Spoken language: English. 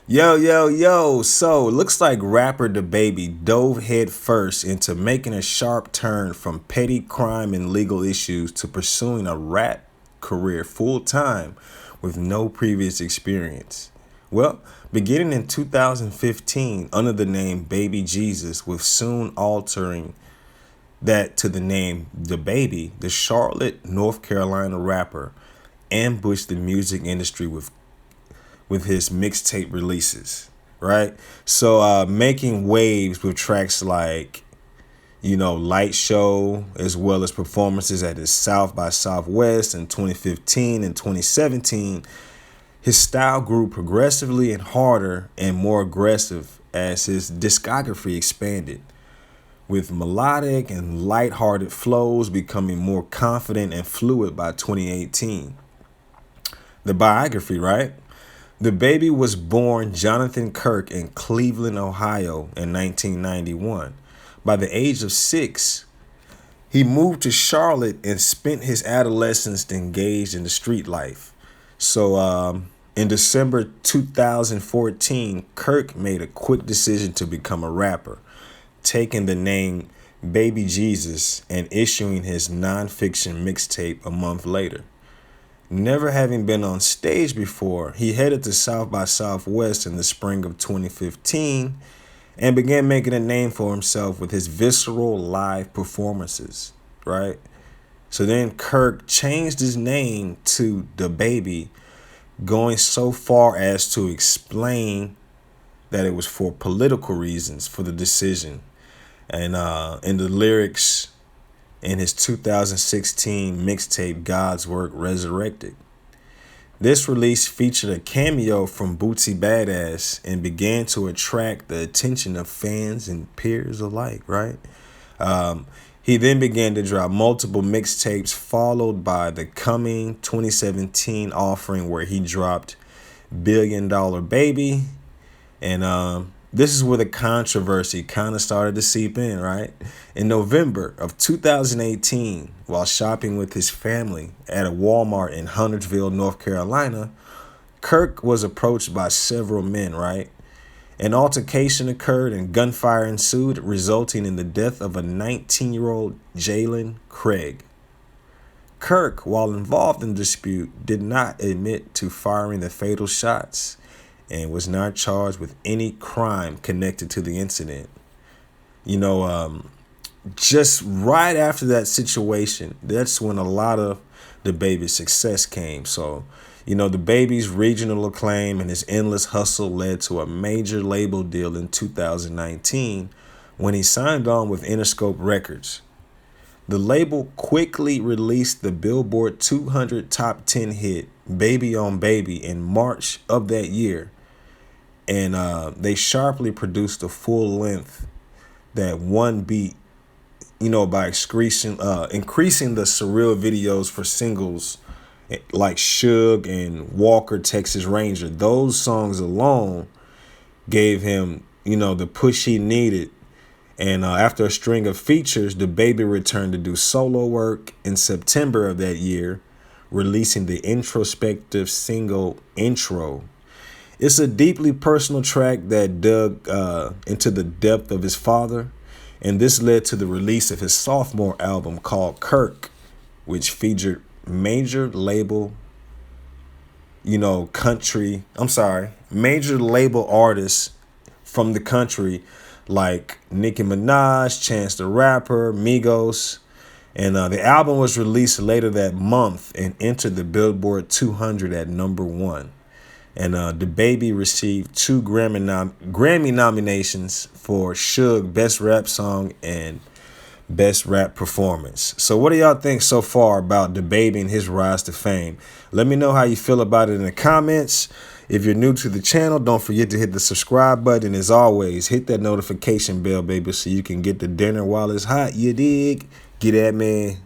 Yo, yo, yo. So, it looks like rapper DaBaby dove headfirst into making a sharp turn from petty crime and legal issues to pursuing a rap career full time with no previous experience. Well, beginning in 2015 under the name Baby Jesus, with soon altering that to the name DaBaby, the Charlotte, North Carolina rapper ambushed the music industry with his mixtape releases, right? So making waves with tracks like, Light Show, as well as performances at his South by Southwest in 2015 and 2017. His style grew progressively and harder and more aggressive as his discography expanded, with melodic and lighthearted flows becoming more confident and fluid by 2018. The biography, right? DaBaby was born Jonathan Kirk in Cleveland, Ohio in 1991. By the age of 6, he moved to Charlotte and spent his adolescence engaged in the street life. So in December 2014, Kirk made a quick decision to become a rapper, taking the name Baby Jesus and issuing his nonfiction mixtape a month later. Never having been on stage before, he headed to South by Southwest in the spring of 2015 and began making a name for himself with his visceral live performances, right? So then Kirk changed his name to DaBaby, going so far as to explain that it was for political reasons for the decision. And in the lyrics in his 2016 mixtape God's Work Resurrected. This release featured a cameo from Bootsy Badass and began to attract the attention of fans and peers alike, right? He then began to drop multiple mixtapes, followed by the coming 2017 offering where he dropped Billion Dollar Baby. And this is where the controversy kind of started to seep in, right? In November of 2018, while shopping with his family at a Walmart in Huntersville, North Carolina, Kirk was approached by several men, right? An altercation occurred and gunfire ensued, resulting in the death of a 19-year-old Jalen Craig. Kirk, while involved in the dispute, did not admit to firing the fatal shots and was not charged with any crime connected to the incident. Just right after that situation, that's when a lot of DaBaby's success came. So, DaBaby's regional acclaim and his endless hustle led to a major label deal in 2019 when he signed on with Interscope Records. The label quickly released the Billboard 200 Top 10 hit Baby on Baby in March of that year. And they sharply produced a full length that one beat, by increasing the surreal videos for singles like Suge and Walker, Texas Ranger. Those songs alone gave him, the push he needed. And after a string of features, DaBaby returned to do solo work in September of that year, releasing the introspective single Intro. It's a deeply personal track that dug into the depth of his father, and this led to the release of his sophomore album called Kirk, which featured major label artists from the country like Nicki Minaj, Chance the Rapper, Migos. And the album was released later that month and entered the Billboard 200 at number 1. And DaBaby received 2 Grammy nominations for Suge Best Rap Song and Best Rap Performance. So what do y'all think so far about DaBaby and his rise to fame? Let me know how you feel about it in the comments. If you're new to the channel, don't forget to hit the subscribe button. As always, hit that notification bell, baby, so you can get the dinner while it's hot. You dig? Get at me.